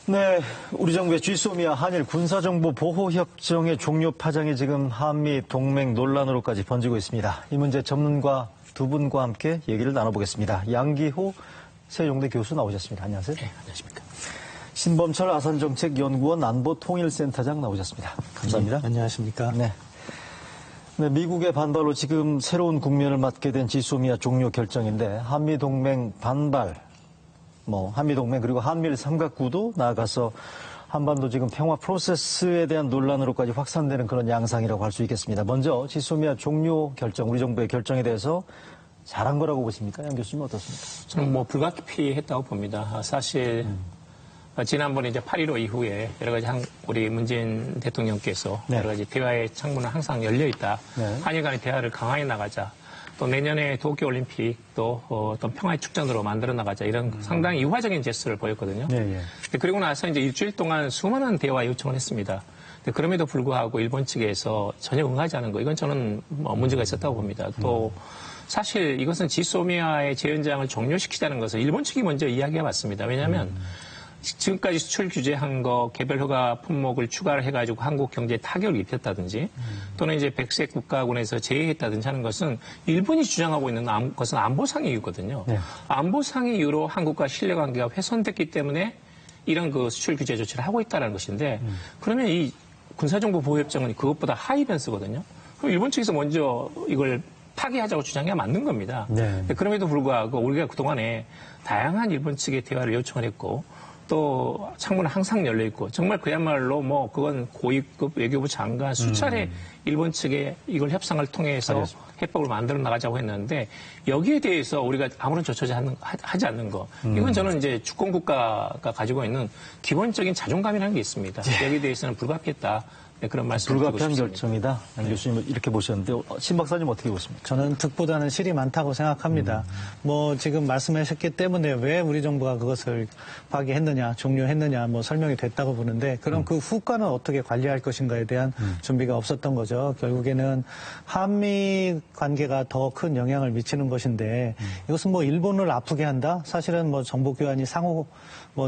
네, 우리 정부의 GSOMIA 한일 군사정보 보호협정의 종료 파장이 지금 한미 동맹 논란으로까지 번지고 있습니다. 이 문제 전문가 두 분과 함께 얘기를 나눠보겠습니다. 양기호 세종대 교수 나오셨습니다. 안녕하세요. 네, 안녕하십니까. 신범철 아산정책연구원 안보통일센터장 나오셨습니다. 감사합니다. 네, 안녕하십니까. 네. 네, 미국의 반발로 지금 새로운 국면을 맞게 된 GSOMIA 종료 결정인데 한미 동맹 반발, 한미 동맹 그리고 한미일 삼각구도 나아가서 한반도 지금 평화 프로세스에 대한 논란으로까지 확산되는 그런 양상이라고 할 수 있겠습니다. 먼저 GSOMIA 종료 결정, 우리 정부의 결정에 대해서 잘한 거라고 보십니까? 양 교수님 어떻습니까? 저는 불가피했다고 봅니다. 사실 지난번에 이제 8.15 이후에 여러 가지 우리 문재인 대통령께서 네. 여러 가지 대화의 창문은 항상 열려 있다. 네. 한일 간의 대화를 강화해 나가자. 또 내년에 도쿄올림픽 또 어떤 평화의 축전으로 만들어 나가자 이런 상당히 유화적인 제스처를 보였거든요. 네, 예. 그리고 나서 이제 일주일 동안 수많은 대화 요청을 했습니다. 그럼에도 불구하고 일본 측에서 전혀 응하지 않은 거 이건 저는 문제가 있었다고 봅니다. 또 사실 이것은 GSOMIA의 재연장을 종료시키자는 것을 일본 측이 먼저 이야기해 왔습니다. 왜냐하면 지금까지 수출 규제한 거 개별 허가 품목을 추가를 해가지고 한국 경제에 타격을 입혔다든지 또는 이제 백색 국가군에서 제외했다든지 하는 것은 일본이 주장하고 있는 것은 안보상의 이유거든요. 네. 안보상의 이유로 한국과 신뢰관계가 훼손됐기 때문에 이런 그 수출 규제 조치를 하고 있다는 것인데 그러면 이 군사정보보호협정은 그것보다 하위 변수거든요. 그럼 일본 측에서 먼저 이걸 파기하자고 주장해야 맞는 겁니다. 네. 그럼에도 불구하고 우리가 그동안에 다양한 일본 측의 대화를 요청을 했고 또 창문은 항상 열려 있고 정말 그야말로 그건 고위급 외교부 장관 수차례 일본 측에 이걸 협상을 통해서 해법을 만들어 나가자고 했는데 여기에 대해서 우리가 아무런 조처지 하지 않는 거 이건 저는 이제 주권 국가가 가지고 있는 기본적인 자존감이라는 게 있습니다. 여기에 대해서는 불가피했다. 네, 그런 말씀을 드리고 불가피한 싶습니다. 결정이다. 양 교수님 이렇게 보셨는데 신 박사님 어떻게 보십니까? 저는 득보다는 실이 많다고 생각합니다. 지금 말씀하셨기 때문에 왜 우리 정부가 그것을 파기했느냐, 종료했느냐, 설명이 됐다고 보는데 그럼 그 후과는 어떻게 관리할 것인가에 대한 준비가 없었던 거죠. 결국에는 한미 관계가 더 큰 영향을 미치는 것인데 이것은 일본을 아프게 한다? 사실은 정보 교환이 상호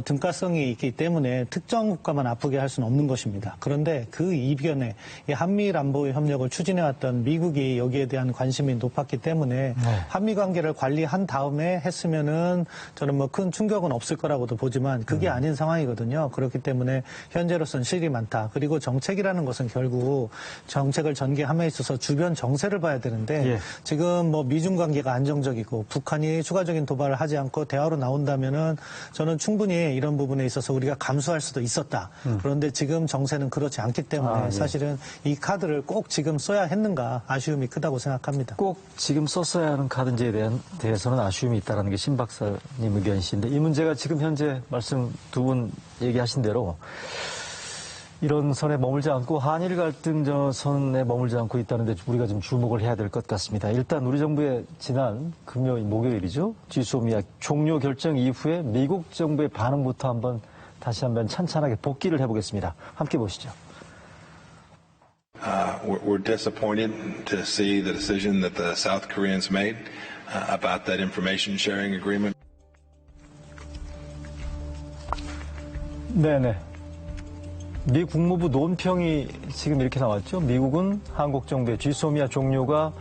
등가성이 있기 때문에 특정 국가만 아프게 할 수는 없는 것입니다. 그런데 그 이변에 이 한미일 안보 협력을 추진해왔던 미국이 여기에 대한 관심이 높았기 때문에 한미 관계를 관리한 다음에 했으면은 저는 큰 충격은 없을 거라고도 보지만 그게 아닌 상황이거든요. 그렇기 때문에 현재로서는 실이 많다. 그리고 정책이라는 것은 결국 정책을 전개함에 있어서 주변 정세를 봐야 되는데 지금 미중 관계가 안정적이고 북한이 추가적인 도발을 하지 않고 대화로 나온다면은 저는 충분히 이런 부분에 있어서 우리가 감수할 수도 있었다. 그런데 지금 정세는 그렇지 않기 때문에 사실은 이 카드를 꼭 지금 써야 했는가 아쉬움이 크다고 생각합니다. 꼭 지금 썼어야 하는 카드인지에 대해서는 아쉬움이 있다는 게 신 박사님 의견이신데 이 문제가 지금 현재 말씀 두 분 얘기하신 대로 이런 선에 머물지 않고 한일 갈등 선에 머물지 않고 있다는데 우리가 좀 주목을 해야 될 것 같습니다. 일단 우리 정부의 지난 목요일이죠. GSOMIA 종료 결정 이후에 미국 정부의 반응부터 다시 한번 찬찬하게 복기를 해보겠습니다. 함께 보시죠. We're disappointed to see the decision that the South Koreans made about that information sharing agreement. 네네. 미 국무부 논평이 지금 이렇게 나왔죠. 미국은 한국 정부의 GSOMIA 종료가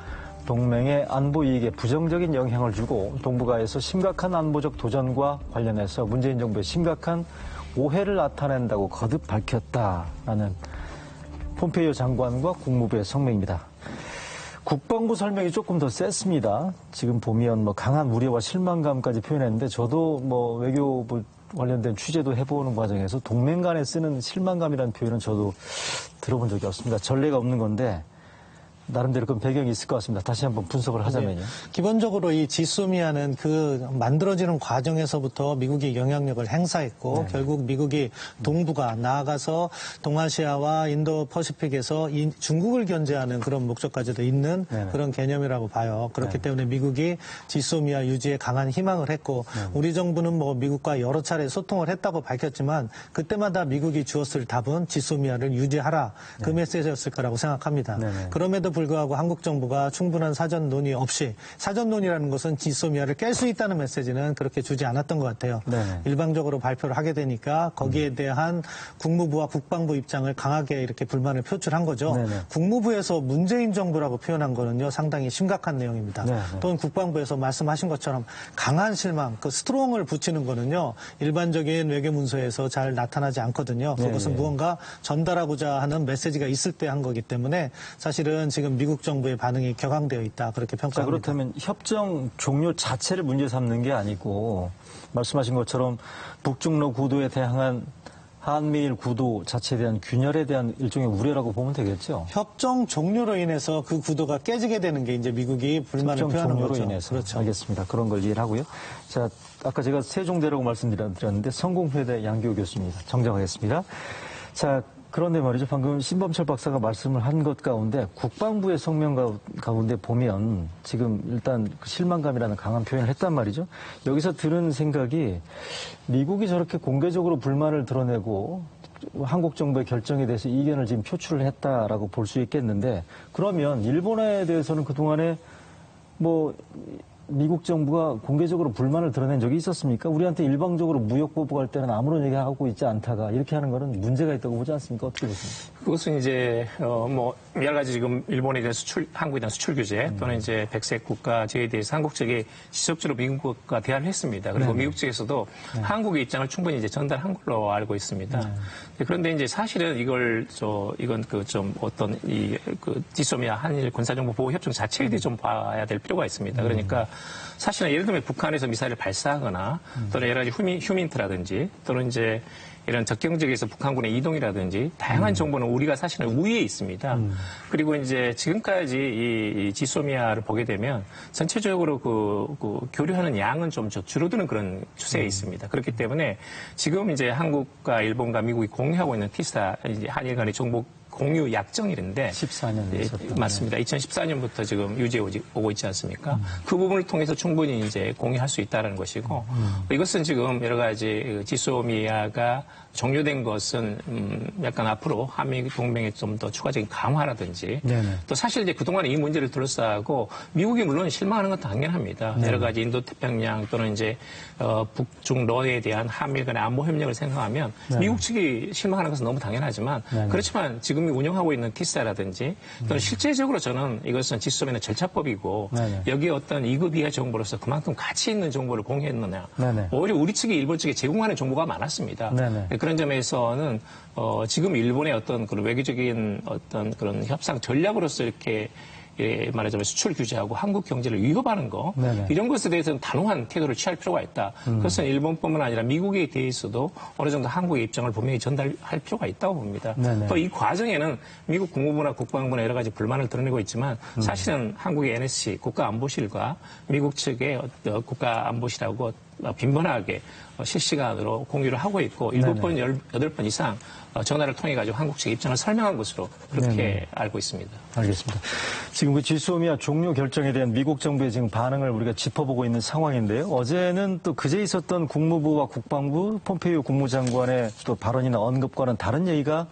동맹의 안보 이익에 부정적인 영향을 주고 동북아에서 심각한 안보적 도전과 관련해서 문재인 정부의 심각한 오해를 나타낸다고 거듭 밝혔다라는 폼페이오 장관과 국무부의 성명입니다. 국방부 설명이 조금 더 셌습니다. 지금 보면 강한 우려와 실망감까지 표현했는데 저도 외교부 관련된 취재도 해보는 과정에서 동맹 간에 쓰는 실망감이라는 표현은 저도 들어본 적이 없습니다. 전례가 없는 건데 나름대로 그런 배경이 있을 것 같습니다. 다시 한번 분석을 하자면요. 기본적으로 이 GSOMIA는 그 만들어지는 과정에서부터 미국이 영향력을 행사했고 결국 미국이 동북아 나아가서 동아시아와 인도 퍼시픽에서 중국을 견제하는 그런 목적까지도 있는 그런 개념이라고 봐요. 그렇기 때문에 미국이 GSOMIA 유지에 강한 희망을 했고 우리 정부는 미국과 여러 차례 소통을 했다고 밝혔지만 그때마다 미국이 주었을 답은 GSOMIA를 유지하라 그 메시지였을 거라고 생각합니다. 그럼에도 불구하고 한국 정부가 충분한 사전 논의 없이, 사전 논의라는 것은 지소미아를 깰 수 있다는 메시지는 그렇게 주지 않았던 것 같아요. 네. 일방적으로 발표를 하게 되니까 거기에 대한 국무부와 국방부 입장을 강하게 이렇게 불만을 표출한 거죠. 네네. 국무부에서 문재인 정부라고 표현한 거는요, 상당히 심각한 내용입니다. 네네. 또는 국방부에서 말씀하신 것처럼 강한 실망, 그 스트롱을 붙이는 거는요, 일반적인 외교 문서에서 잘 나타나지 않거든요. 그것은 네. 무언가 전달하고자 하는 메시지가 있을 때 한 거기 때문에 사실은 지금 미국 정부의 반응이 격앙되어 있다, 그렇게 자, 평가합니다. 그렇다면 협정 종료 자체를 문제 삼는 게 아니고 말씀하신 것처럼 북중러 구도에 대항한 한미일 구도 자체에 대한 균열에 대한 일종의 우려라고 보면 되겠죠. 협정 종료로 인해서 그 구도가 깨지게 되는 게 이제 미국이 불만을 협정 표하는 종료로 거죠. 인해서. 그렇죠. 알겠습니다. 그런 걸 이해를 하고요. 자, 아까 제가 세종대라고 말씀드렸는데 성공회대 양기호 교수입니다. 정정하겠습니다. 자, 그런데 말이죠. 방금 신범철 박사가 말씀을 한 것 가운데 국방부의 성명 가운데 보면 지금 일단 실망감이라는 강한 표현을 했단 말이죠. 여기서 들은 생각이 미국이 저렇게 공개적으로 불만을 드러내고 한국 정부의 결정에 대해서 이견을 지금 표출을 했다라고 볼 수 있겠는데 그러면 일본에 대해서는 그동안에 뭐 미국 정부가 공개적으로 불만을 드러낸 적이 있었습니까? 우리한테 일방적으로 무역 보복할 때는 아무런 얘기하고 있지 않다가 이렇게 하는 거는 문제가 있다고 보지 않습니까? 어떻게 보십니까? 그것은 이제 여러 가지 지금 일본에 대한 한국에 대한 수출 규제 또는 이제 백색 국가제에 대해서 한국 측이 지속적으로 미국과 대화를 했습니다. 그리고 미국 측에서도 한국의 입장을 충분히 이제 전달한 걸로 알고 있습니다. 그런데 이제 사실은 이건 좀 어떤 지소미아 한일 군사정보 보호 협정 자체에 대해 좀 봐야 될 필요가 있습니다. 그러니까 사실은 예를 들면 북한에서 미사일을 발사하거나 또는 여러 가지 휴민트라든지 또는 이제 이런 적경 지역에서 북한군의 이동이라든지 다양한 정보는 우리가 사실은 우위에 있습니다. 그리고 이제 지금까지 이 지소미아를 보게 되면 전체적으로 그 교류하는 양은 좀 줄어드는 그런 추세에 있습니다. 그렇기 때문에 지금 이제 한국과 일본과 미국이 공유하고 있는 티사 이제 한일 간의 정보 공유 약정이런데 14년 맞습니다. 2014년부터 지금 유지해 오고 있지 않습니까? 그 부분을 통해서 충분히 이제 공유할 수 있다는 것이고 이것은 지금 여러 가지 지소미아가 종료된 것은 약간 앞으로 한미 동맹의 좀 더 추가적인 강화라든지 네네. 또 사실 이제 그동안 이 문제를 둘러싸고 미국이 물론 실망하는 건 당연합니다. 여러 가지 인도태평양 또는 이제 북중러에 대한 한미 간의 안보 협력을 생각하면 미국 측이 실망하는 것은 너무 당연하지만 그렇지만 지금 운영하고 있는 티사라든지 또는 실제적으로 저는 이것은 지소미아는 절차법이고 여기에 어떤 2급 이하 정보로서 그만큼 가치 있는 정보를 공유했느냐. 오히려 우리 측이 일본 측에 제공하는 정보가 많았습니다. 그런 점에서는 지금 일본의 어떤 그런 외교적인 어떤 그런 협상 전략으로서 이렇게 말하자면 수출 규제하고 한국 경제를 위협하는 거 이런 것에 대해서는 단호한 태도를 취할 필요가 있다. 그것은 일본뿐만 아니라 미국에 대해서도 어느 정도 한국의 입장을 분명히 전달할 필요가 있다고 봅니다. 또 이 과정에는 미국 국무부나 국방부나 여러 가지 불만을 드러내고 있지만 사실은 한국의 NSC 국가안보실과 미국 측의 국가안보실하고 빈번하게 실시간으로 공유를 하고 있고 7번, 8번 이상 전화를 통해 가지고 한국 측의 입장을 설명한 것으로 그렇게 알고 있습니다. 알겠습니다. 지금 그 지소미아 종료 결정에 대한 미국 정부의 지금 반응을 우리가 짚어보고 있는 상황인데요. 어제는 또 그제 있었던 국무부와 국방부, 폼페이오 국무장관의 또 발언이나 언급과는 다른 얘기가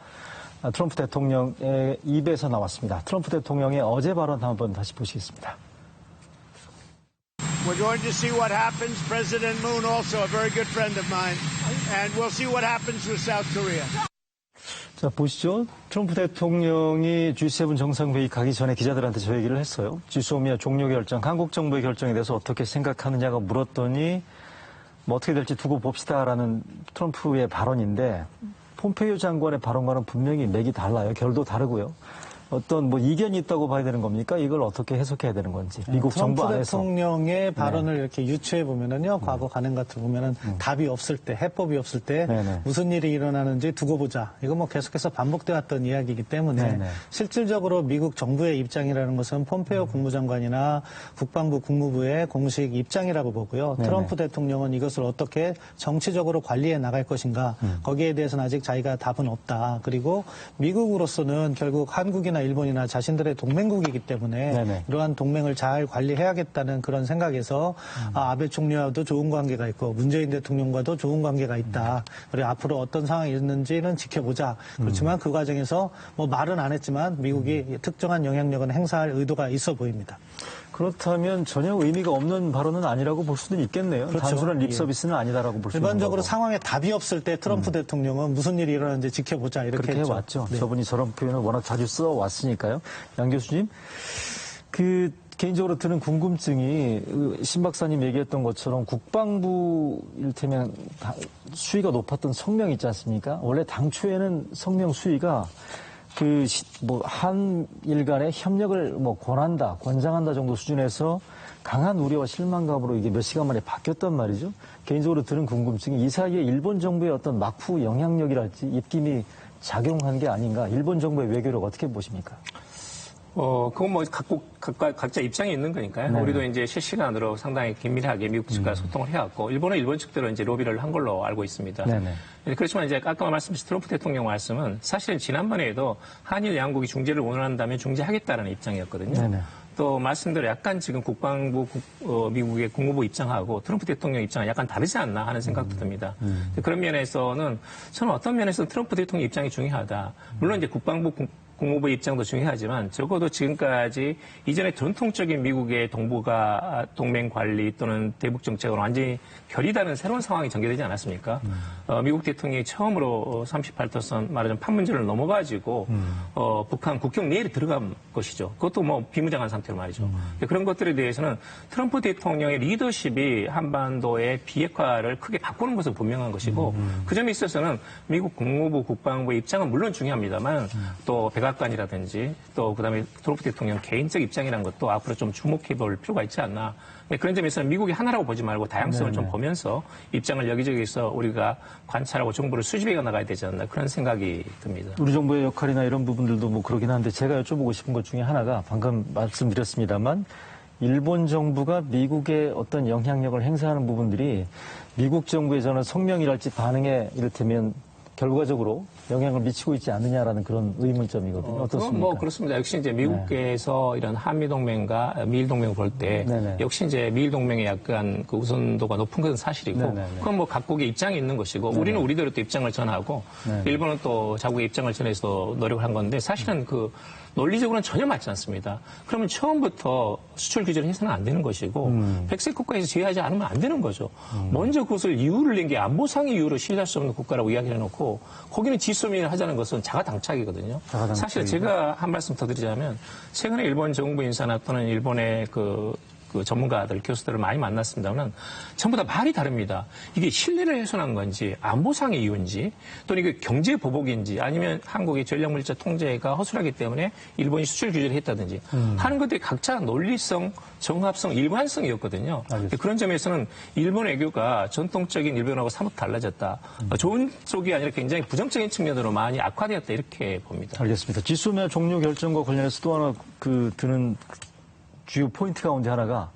트럼프 대통령의 입에서 나왔습니다. 트럼프 대통령의 어제 발언 한번 다시 보시겠습니다. We're going to see what happens. President Moon, also a very good friend of mine, and we'll see what happens with South Korea. 자, 보시죠. 트럼프 대통령이 G7 정상회의 가기 전에 기자들한테 저 얘기를 했어요. 지소미아 종료 결정, 한국 정부의 결정에 대해서 어떻게 생각하느냐고 물었더니 뭐 어떻게 될지 두고 봅시다라는 트럼프의 발언인데 폼페이오 장관의 발언과는 분명히 맥이 달라요. 결도 다르고요. 어떤 뭐 이견이 있다고 봐야 되는 겁니까? 이걸 어떻게 해석해야 되는 건지. 미국 정부 안에서. 트럼프 대통령의 발언을 이렇게 유추해 보면은요, 과거 관행 같은 보면은 답이 없을 때, 해법이 없을 때 무슨 일이 일어나는지 두고 보자. 이거 뭐 계속해서 반복돼 왔던 이야기이기 때문에 실질적으로 미국 정부의 입장이라는 것은 pom페이오 국무장관이나 국방부 국무부의 공식 입장이라고 보고요. 트럼프 대통령은 이것을 어떻게 정치적으로 관리해 나갈 것인가. 거기에 대해서는 아직 자기가 답은 없다. 그리고 미국으로서는 결국 한국이나 일본이나 자신들의 동맹국이기 때문에 네네. 이러한 동맹을 잘 관리해야겠다는 그런 생각에서 아베 총리와도 좋은 관계가 있고 문재인 대통령과도 좋은 관계가 있다. 그리고 앞으로 어떤 상황이 있는지는 지켜보자. 그렇지만 그 과정에서 뭐 말은 안 했지만 미국이 특정한 영향력은 행사할 의도가 있어 보입니다. 그렇다면 전혀 의미가 없는 발언은 아니라고 볼 수도 있겠네요. 그렇죠. 단순한 립서비스는 아니다라고 볼 수 있는 일반적으로 거고. 상황에 답이 없을 때 트럼프 대통령은 무슨 일이 일어나는지 지켜보자 이렇게 그렇게 했죠. 해왔죠. 네. 저분이 저런 표현을 워낙 자주 써왔으니까요. 양 교수님, 개인적으로 드는 궁금증이 신 박사님 얘기했던 것처럼 국방부 이를테면 수위가 높았던 성명 있지 않습니까? 원래 당초에는 성명 수위가 한일 간의 협력을 권장한다 정도 수준에서 강한 우려와 실망감으로 이게 몇 시간 만에 바뀌었단 말이죠. 개인적으로 드는 궁금증이 이 사이에 일본 정부의 어떤 막후 영향력이랄지 입김이 작용한 게 아닌가. 일본 정부의 외교를 어떻게 보십니까? 그건 뭐 각자 입장이 있는 거니까요. 네. 우리도 이제 실시간으로 상당히 긴밀하게 미국 측과 소통을 해왔고, 일본은 일본 측대로 이제 로비를 한 걸로 알고 있습니다. 네네. 그렇지만 이제 아까 말씀하신 트럼프 대통령 말씀은 사실은 지난번에도 한일 양국이 중재를 원한다면 중재하겠다는 입장이었거든요. 네네. 또 말씀대로 약간 지금 국방부, 미국의 국무부 입장하고 트럼프 대통령 입장은 약간 다르지 않나 하는 생각도 듭니다. 그런 면에서는 저는 어떤 면에서는 트럼프 대통령 입장이 중요하다. 물론 이제 국무부 입장도 중요하지만 적어도 지금까지 이전에 전통적인 미국의 동맹 관리 또는 대북 정책으로 완전히 결이 다른 새로운 상황이 전개되지 않았습니까? 미국 대통령이 처음으로 38도선 말하자면 판문점을 넘어가지고 북한 국경 내에 들어간 것이죠. 그것도 뭐 비무장한 상태로 말이죠. 그런 것들에 대해서는 트럼프 대통령의 리더십이 한반도의 비핵화를 크게 바꾸는 것은 분명한 것이고 그 점에 있어서는 미국 국무부 국방부의 입장은 물론 중요합니다만 또 백악관이라든지 또 그다음에 트럼프 대통령 개인적 입장이라는 것도 앞으로 좀 주목해 볼 필요가 있지 않나. 그런 점에서는 미국이 하나라고 보지 말고 다양성을 좀 보면서 입장을 여기저기서 우리가 관찰하고 정보를 수집해 나가야 되지 않나 그런 생각이 듭니다. 우리 정부의 역할이나 이런 부분들도 뭐 그러긴 한데 제가 여쭤보고 싶은 것 중에 하나가 방금 말씀드렸습니다만 일본 정부가 미국의 어떤 영향력을 행사하는 부분들이 미국 정부의 저는 성명이랄지 반응에 이를테면 결과적으로 영향을 미치고 있지 않느냐라는 그런 의문점이거든요. 어떻습니까? 뭐 그렇습니다. 역시 이제 미국에서 이런 한미 동맹과 미일 동맹을 볼 때 역시 이제 미일 동맹의 약간 그 우선도가 높은 것은 사실이고 그건 뭐 각국의 입장이 있는 것이고 우리는 우리대로 또 입장을 전하고 일본은 또 자국의 입장을 전해서 노력을 한 건데 사실은 그 논리적으로는 전혀 맞지 않습니다. 그러면 처음부터 수출 규제를 해서는 안 되는 것이고 백색 국가에서 제외하지 않으면 안 되는 거죠. 먼저 그것을 이유를 낸 게 안보상의 이유로 신뢰할 수 없는 국가라고 이야기를 해놓고 거기는 지소미를 하자는 것은 자가당착이거든요. 사실 제가 한 말씀 더 드리자면 최근에 일본 정부 인사나 또는 일본의 그 전문가들, 교수들을 많이 만났습니다만 전부 다 말이 다릅니다. 이게 신뢰를 훼손한 건지 안보상의 이유인지 또는 이게 경제 보복인지 아니면 한국의 전략물자 통제가 허술하기 때문에 일본이 수출 규제를 했다든지 하는 것들이 각자 논리성, 정합성, 일관성이었거든요. 그런 점에서는 일본 외교가 전통적인 일본하고 사뭇 달라졌다. 좋은 쪽이 아니라 굉장히 부정적인 측면으로 많이 악화되었다 이렇게 봅니다. 알겠습니다. 지소미아 종료 결정과 관련해서 또 하나 드는 주요 포인트 가운데 하나가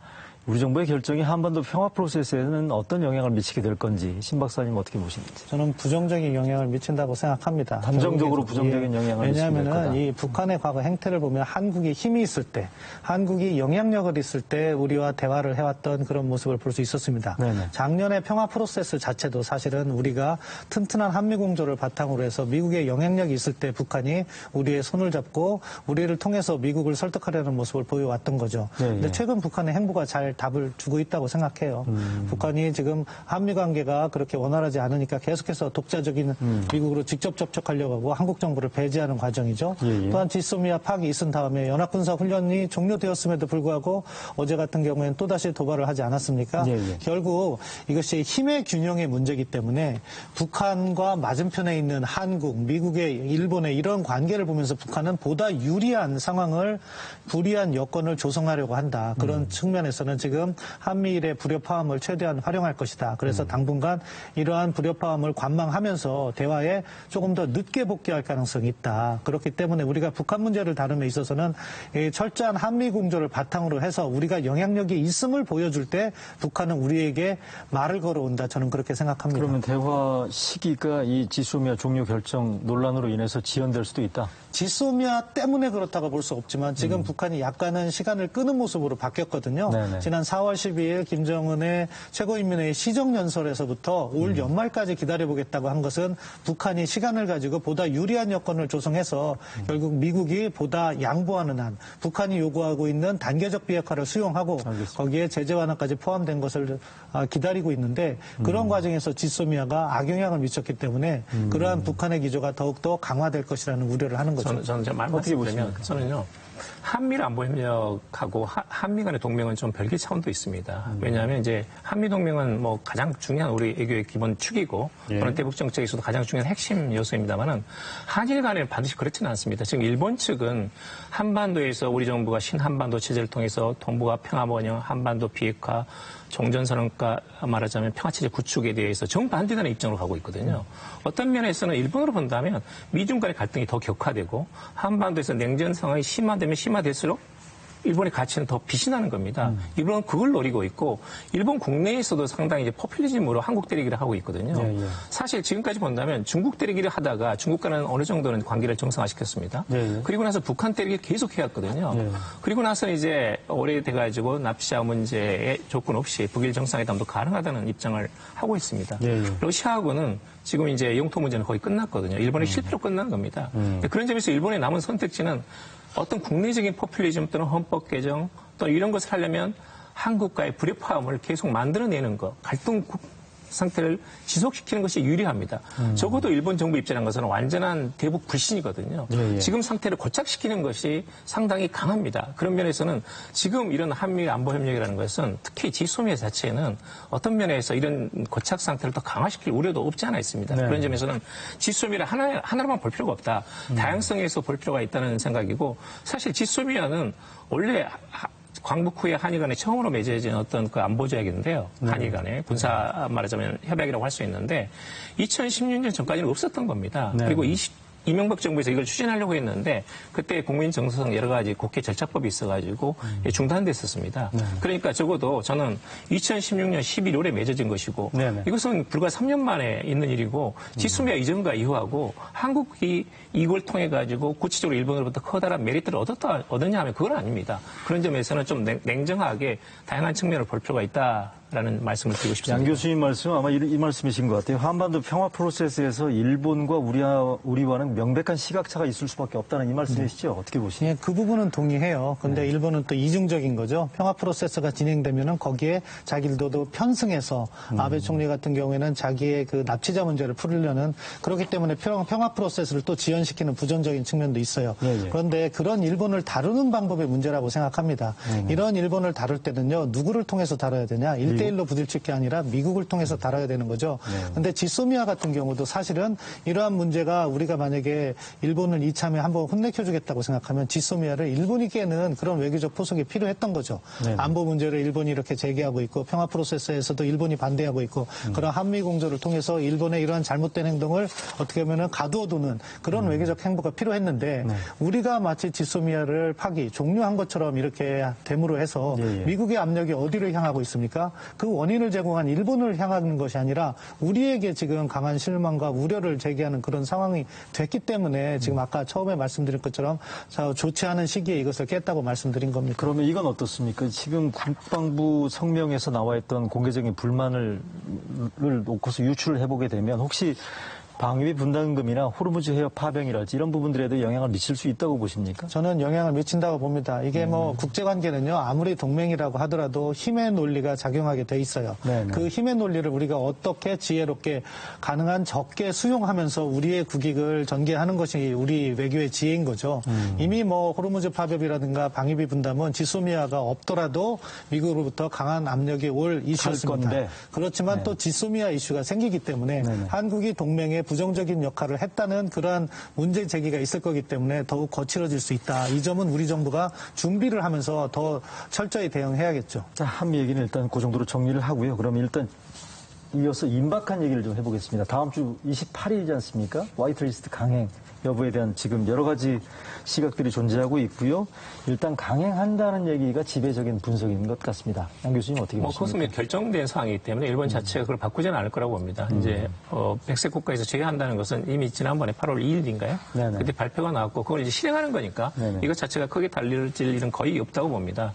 우리 정부의 결정이 한반도 평화 프로세스에는 어떤 영향을 미치게 될 건지 신 박사님 어떻게 보시는지. 저는 부정적인 영향을 미친다고 생각합니다. 감정적으로 부정적인 영향을 미치게 될 거다. 왜냐하면 이 북한의 과거 행태를 보면 한국이 힘이 있을 때, 한국이 영향력을 있을 때 우리와 대화를 해왔던 그런 모습을 볼 수 있었습니다. 네네. 작년의 평화 프로세스 자체도 사실은 우리가 튼튼한 한미 공조를 바탕으로 해서 미국의 영향력이 있을 때 북한이 우리의 손을 잡고 우리를 통해서 미국을 설득하려는 모습을 보여왔던 거죠. 그런데 최근 북한의 행보가 잘 답을 주고 있다고 생각해요. 북한이 지금 한미 관계가 그렇게 원활하지 않으니까 계속해서 독자적인 미국으로 직접 접촉하려고 하고 한국 정부를 배제하는 과정이죠. 또한 지소미아 파악이 있은 다음에 연합군사 훈련이 종료되었음에도 불구하고 어제 같은 경우에는 또다시 도발을 하지 않았습니까? 결국 이것이 힘의 균형의 문제이기 때문에 북한과 맞은편에 있는 한국, 미국의 일본의 이런 관계를 보면서 북한은 보다 유리한 상황을 불리한 여건을 조성하려고 한다. 그런 측면에서는 지금 지금 한미일의 불협화음을 최대한 활용할 것이다. 그래서 당분간 이러한 불협화음을 관망하면서 대화에 조금 더 늦게 복귀할 가능성이 있다. 그렇기 때문에 우리가 북한 문제를 다룸에 있어서는 이 철저한 한미 공조를 바탕으로 해서 우리가 영향력이 있음을 보여줄 때 북한은 우리에게 말을 걸어온다. 저는 그렇게 생각합니다. 그러면 대화 시기가 이 지소미아 종료 결정 논란으로 인해서 지연될 수도 있다. 지소미아 때문에 그렇다고 볼 수 없지만 지금 북한이 약간은 시간을 끄는 모습으로 바뀌었거든요. 네네. 지난 4월 12일 김정은의 최고인민회의 시정연설에서부터 올 연말까지 기다려보겠다고 한 것은 북한이 시간을 가지고 보다 유리한 여건을 조성해서 결국 미국이 보다 양보하는 한 북한이 요구하고 있는 단계적 비핵화를 수용하고 알겠습니다. 거기에 제재 완화까지 포함된 것을 기다리고 있는데 그런 과정에서 지소미아가 악영향을 미쳤기 때문에 그러한 북한의 기조가 더욱더 강화될 것이라는 우려를 하는 거죠. 저는 말씀드리면 저는요. 한미일 안보협력하고 한미 간의 동맹은 좀 별개 차원도 있습니다. 왜냐하면 이제 한미 동맹은 뭐 가장 중요한 우리 외교의 기본 축이고 그런 대북 정책에서도 가장 중요한 핵심 요소입니다만은 한일 간에는 반드시 그렇지는 않습니다. 지금 일본 측은 한반도에서 우리 정부가 신한반도 체제를 통해서 동북아 평화 번영, 한반도 비핵화, 종전선언과 말하자면 평화체제 구축에 대해서 정반대되는 입장으로 가고 있거든요. 어떤 면에서는 일본으로 본다면 미중 간의 갈등이 더 격화되고 한반도에서 냉전 상황이 심화되면 심화될수록 일본의 가치는 더 빛이 나는 겁니다. 일본은 그걸 노리고 있고 일본 국내에서도 상당히 이제 포퓰리즘으로 한국 때리기를 하고 있거든요. 예, 예. 사실 지금까지 본다면 중국 때리기를 하다가 중국과는 어느 정도는 관계를 정상화시켰습니다. 예, 예. 그리고 나서 북한 때리기를 계속 해왔거든요. 예. 그리고 나서 이제 오래돼가지고 납치자 문제에 조건 없이 북일 정상회담도 가능하다는 입장을 하고 있습니다. 예, 예. 러시아하고는 지금 이제 영토 문제는 거의 끝났거든요. 일본의 실패로 끝난 겁니다. 그런 점에서 일본의 남은 선택지는 어떤 국내적인 포퓰리즘 또는 헌법 개정 또는 이런 것을 하려면 한국과의 불협화음을 계속 만들어내는 것, 갈등 상태를 지속시키는 것이 유리합니다. 적어도 일본 정부 입장이라는 것은 완전한 대북 불신이거든요. 예, 예. 지금 상태를 고착시키는 것이 상당히 강합니다. 그런 면에서는 지금 이런 한미 안보협력이라는 것은 특히 지소미아 자체는 어떤 면에서 이런 고착 상태를 더 강화시킬 우려도 없지 않아 있습니다. 네. 그런 점에서는 지소미아를 하나로만 볼 필요가 없다. 다양성에서 볼 필요가 있다는 생각이고 사실 지소미아는 원래 광복 후에 한일 간에 처음으로 맺어진 어떤 그 안보 조약인데요. 한일 간에 군사 말하자면 협약이라고 할 수 있는데 2016년 전까지는 없었던 겁니다. 네. 그리고 이명박 정부에서 이걸 추진하려고 했는데 그때 국민 정서상 여러 가지 국회 절차법이 있어가지고 중단됐었습니다. 그러니까 적어도 저는 2016년 11월에 맺어진 것이고 네네. 이것은 불과 3년 만에 있는 일이고 지소미아 이전과 이후하고 한국이 이걸 통해 가지고 구체적으로 일본으로부터 커다란 메리트를 얻었냐 하면 그건 아닙니다. 그런 점에서는 좀 냉정하게 다양한 측면을 볼 필요가 있다라는 말씀을 드리고 싶습니다. 양 교수님 말씀 아마 이 말씀이신 것 같아요. 한반도 평화 프로세스에서 일본과 우리와는 명백한 시각차가 있을 수밖에 없다는 이 말씀이시죠? 어떻게 보시나요? 예, 그 부분은 동의해요. 근데 일본은 또 이중적인 거죠. 평화 프로세스가 진행되면은 거기에 자기들도 편승해서 아베 총리 같은 경우에는 자기의 그 납치자 문제를 풀려는 그렇기 때문에 평화 프로세스를 또 지연시키는 부정적인 측면도 있어요. 예, 예. 그런데 그런 일본을 다루는 방법의 문제라고 생각합니다. 이런 일본을 다룰 때는요, 누구를 통해서 다뤄야 되냐? 1대1로 부딪힐 게 아니라 미국을 통해서 다뤄야 되는 거죠. 그런데 지소미아 같은 경우도 사실은 이러한 문제가 우리가 만약에 일본을 이참에 한번 혼내켜주겠다고 생각하면 지소미아를 일본이 깨는 그런 외교적 포석이 필요했던 거죠. 네네. 안보 문제를 일본이 이렇게 제기하고 있고 평화 프로세스에서도 일본이 반대하고 있고 그런 한미 공조를 통해서 일본의 이러한 잘못된 행동을 어떻게 보면 가두어두는 그런 외교적 행보가 필요했는데 우리가 마치 지소미아를 종료한 것처럼 이렇게 됨으로 해서 예, 예. 미국의 압력이 어디를 향하고 있습니까? 그 원인을 제공한 일본을 향하는 것이 아니라 우리에게 지금 강한 실망과 우려를 제기하는 그런 상황이 됐기 때문에 지금 아까 처음에 말씀드린 것처럼 좋지 않은 시기에 이것을 깼다고 말씀드린 겁니다. 그러면 이건 어떻습니까? 지금 국방부 성명에서 나와 있던 공개적인 불만을 놓고서 유출을 해보게 되면 혹시 방위비 분담금이나 호르무즈 해협 파병이랄지 이런 부분들에도 영향을 미칠 수 있다고 보십니까? 저는 영향을 미친다고 봅니다. 이게 뭐 국제관계는요, 아무리 동맹이라고 하더라도 힘의 논리가 작용하게 돼 있어요. 네네. 그 힘의 논리를 우리가 어떻게 지혜롭게 가능한 적게 수용하면서 우리의 국익을 전개하는 것이 우리 외교의 지혜인 거죠. 이미 뭐 호르무즈 파병이라든가 방위비 분담은 지소미아가 없더라도 미국으로부터 강한 압력이 올 이슈였습니다. 건데. 그렇지만 또 지소미아 이슈가 생기기 때문에 한국이 동맹의 부정적인 역할을 했다는 그러한 문제 제기가 있을 거기 때문에 더욱 거칠어질 수 있다. 이 점은 우리 정부가 준비를 하면서 더 철저히 대응해야겠죠. 자, 한미 얘기는 일단 그 정도로 정리를 하고요. 그럼 일단 이어서 임박한 얘기를 좀 해보겠습니다. 다음 주 28일이지 않습니까? 화이트리스트 강행 여부에 대한 지금 여러 가지 시각들이 존재하고 있고요. 일단 강행한다는 얘기가 지배적인 분석인 것 같습니다. 양 교수님 어떻게 보십니까? 그것은 결정된 사항이기 때문에 일본 자체가 그걸 바꾸지는 않을 거라고 봅니다. 이제 백색 국가에서 제외한다는 것은 이미 지난번에 8월 2일인가요? 네네. 그때 발표가 나왔고 그걸 이제 실행하는 거니까 네네. 이것 자체가 크게 달릴 일은 거의 없다고 봅니다.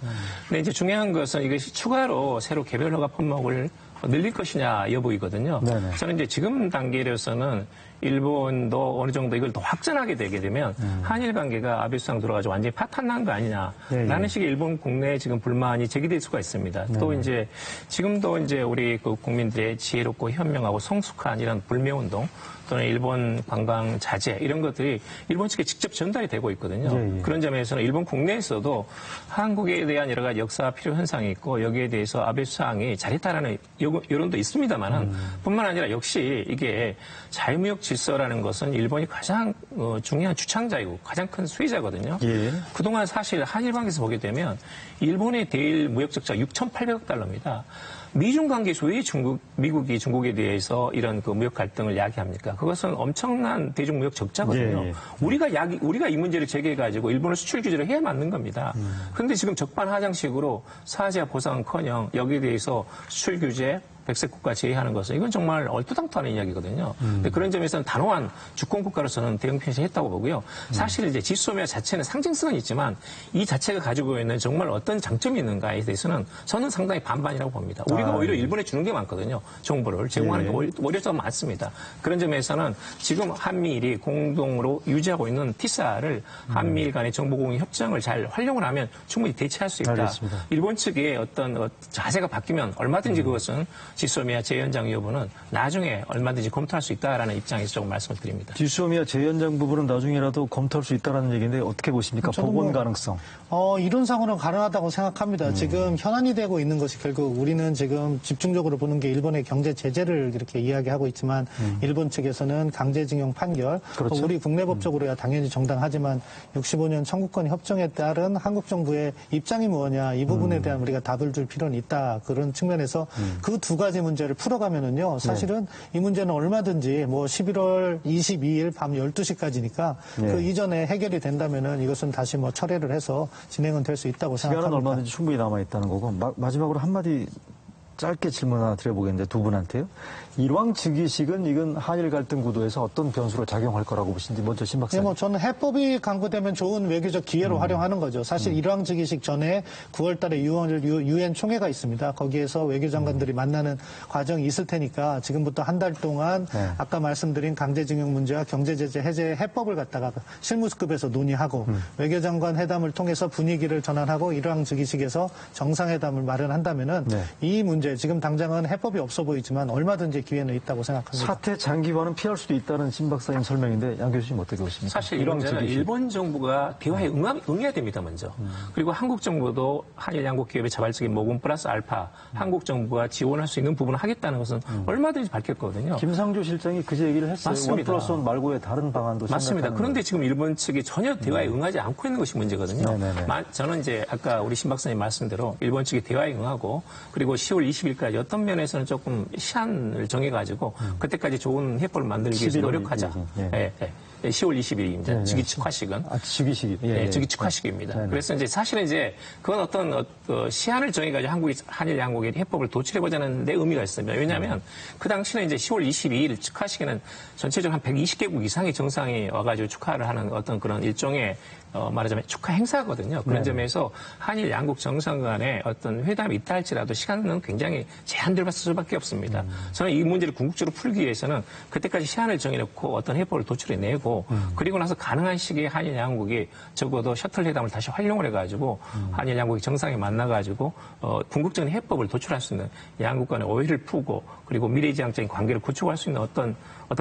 근데 이제 중요한 것은 이것이 추가로 새로 개별 허가 품목을 늘릴 것이냐 여부이거든요. 네네. 저는 이제 지금 단계로서는 일본도 어느 정도 이걸 더 확전하게 되게 되면 한일 관계가 아베 수상 들어가지고 완전히 파탄난 거 아니냐라는 식의 일본 국내에 지금 불만이 제기될 수가 있습니다. 또 이제 지금도 이제 우리 그 국민들의 지혜롭고 현명하고 성숙한 이런 불매운동 또는 일본 관광 자제 이런 것들이 일본 측에 직접 전달이 되고 있거든요. 예, 예. 그런 점에서는 일본 국내에서도 한국에 대한 여러 가지 역사 필요 현상이 있고 여기에 대해서 아베 수상이 잘했다라는 여론도 있습니다만은 뿐만 아니라 역시 이게 자유무역 질서라는 것은 일본이 가장 중요한 주창자이고 가장 큰 수혜자거든요. 예. 그동안 사실 한일 관계에서 보게 되면 일본의 대일 무역 적자 6,800억 달러입니다. 미중 관계에서 왜 미국이 중국에 대해서 이런 그 무역 갈등을 야기합니까? 그것은 엄청난 대중 무역 적자거든요. 예, 예. 우리가 이 문제를 제기해가지고 일본을 수출 규제를 해야 맞는 겁니다. 그런데 지금 적반하장식으로 사아시아 보상은커녕 여기에 대해서 수출 규제 백색 국가 제외하는 것은 이건 정말 얼토당토하는 이야기거든요. 근데 그런 점에서는 단호한 주권 국가로서는 대응 편시했다고 보고요. 사실 이제 지소미아 자체는 상징성은 있지만 이 자체가 가지고 있는 정말 어떤 장점이 있는가에 대해서는 저는 상당히 반반이라고 봅니다. 우리가 오히려 일본에 주는 게 많거든요. 정보를 제공하는 게 오히려 더 많습니다. 그런 점에서는 지금 한미일이 공동으로 유지하고 있는 TISA를 한미일 간의 정보 공유 협정을 잘 활용을 하면 충분히 대체할 수 있다. 알겠습니다. 일본 측의 어떤 자세가 바뀌면 얼마든지 그것은 지소미아 재연장 여부는 나중에 얼마든지 검토할 수 있다라는 입장에서 조금 말씀을 드립니다. 지소미아 재연장 부분은 나중에라도 검토할 수 있다는 얘기인데 어떻게 보십니까? 복원 가능성. 이론상으로는 가능하다고 생각합니다. 지금 현안이 되고 있는 것이 결국 우리는 지금 집중적으로 보는 게 일본의 경제 제재를 이렇게 이야기하고 있지만 일본 측에서는 강제징용 판결, 그렇죠. 우리 국내법적으로야 당연히 정당하지만 65년 청구권 협정에 따른 한국 정부의 입장이 뭐냐 이 부분에 대한 우리가 답을 줄 필요는 있다. 그런 측면에서 그 두 가지 문제를 풀어가면은요. 사실은 이 문제는 얼마든지 뭐 11월 22일 밤 12시까지니까 그 이전에 해결이 된다면은 이것은 다시 뭐 철회를 해서 진행은 될 수 있다고 생각합니다. 시간은 얼마든지 충분히 남아있다는 거고 마지막으로 한마디 짧게 질문 하나 드려보겠는데 두 분한테요. 일왕 즉위식은 이건 한일 갈등 구도에서 어떤 변수로 작용할 거라고 보시는지 먼저 신 박사님. 저는 해법이 강구되면 좋은 외교적 기회로 활용하는 거죠. 사실 일왕 즉위식 전에 9월 달에 유엔 총회가 있습니다. 거기에서 외교장관들이 만나는 과정이 있을 테니까 지금부터 한 달 동안 아까 말씀드린 강제징용 문제와 경제제재 해제 해법을 갖다가 실무급에서 논의하고 외교장관 회담을 통해서 분위기를 전환하고 일왕 즉위식에서 정상회담을 마련한다면은 이 문제 지금 당장은 해법이 없어 보이지만 얼마든지 기회는 있다고 생각합니다. 사태 장기화는 피할 수도 있다는 신 박사님 설명인데 양 교수님 어떻게 보십니까? 사실 이 문제는 일본 정부가 대화에 응해야 됩니다, 먼저. 그리고 한국 정부도 한일 양국 기업의 자발적인 모금 플러스 알파 한국 정부가 지원할 수 있는 부분을 하겠다는 것은 얼마든지 밝혔거든요. 김상조 실장이 그제 얘기를 했어요. 맞습니다. 1+1 말고의 다른 방안도 맞습니다. 생각하는 그런데 지금 일본 측이 전혀 대화에 응하지 않고 있는 것이 문제거든요. 네네네. 저는 이제 아까 우리 신 박사님 말씀대로 일본 측이 대화에 응하고 그리고 10월 20일까지 어떤 면에서는 조금 시한을 정해가지고 그때까지 좋은 해법을 만들기 위해서 노력하자. 10월 20일입니다. 즉위 축하식은. 즉위식이. 즉위 축하식입니다. 그래서 이제 사실은 이제 그건 어떤 시한을 정해가지고 한일 양국의 해법을 도출해보자는 데 의미가 있습니다. 왜냐하면 그 당시는 이제 10월 22일 축하식에는 전체적으로 한 120개국 이상의 정상이 와가지고 축하를 하는 어떤 그런 일종의 말하자면 축하 행사거든요. 그런 점에서 한일 양국 정상 간의 어떤 회담이 있다 할지라도 시간은 굉장히 제한될 수밖에 없습니다. 저는 이 문제를 궁극적으로 풀기 위해서는 그때까지 시한을 정해놓고 어떤 해법을 도출해내고 그리고 나서 가능한 시기에 한일 양국이 적어도 셔틀 회담을 다시 활용을 해가지고 한일 양국이 정상에 만나가지고 궁극적인 해법을 도출할 수 있는 양국 간의 오해를 풀고 그리고 미래지향적인 관계를 구축할 수 있는 어떤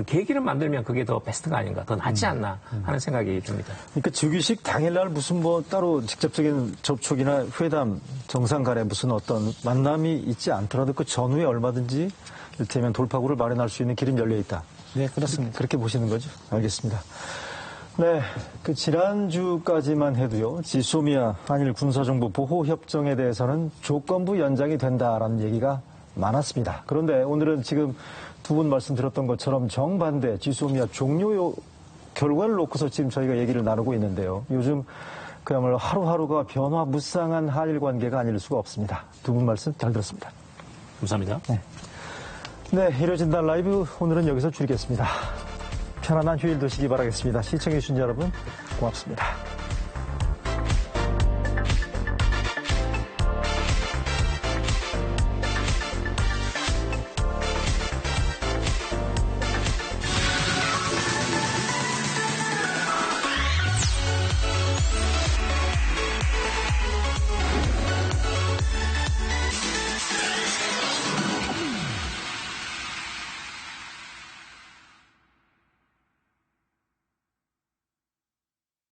계기를 만들면 그게 더 베스트가 아닌가, 더 낫지 않나 하는 생각이 듭니다. 그러니까 즉위식 당일날 무슨 뭐 따로 직접적인 접촉이나 회담, 정상 간에 무슨 어떤 만남이 있지 않더라도 그 전후에 얼마든지 이를테면 돌파구를 마련할 수 있는 길은 열려 있다. 네, 그렇습니다. 그렇게 보시는 거죠? 알겠습니다. 네, 그 지난주까지만 해도요, 지소미아 한일 군사정보 보호협정에 대해서는 조건부 연장이 된다라는 얘기가 많았습니다. 그런데 오늘은 지금 두 분 말씀 드렸던 것처럼 정반대 지소미아 종료 결과를 놓고서 지금 저희가 얘기를 나누고 있는데요. 요즘 그야말로 하루하루가 변화무쌍한 한일 관계가 아닐 수가 없습니다. 두 분 말씀 잘 들었습니다. 감사합니다. 네, 이뤄진다 라이브 오늘은 여기서 줄이겠습니다. 편안한 휴일 되시기 바라겠습니다. 시청해주신 여러분 고맙습니다.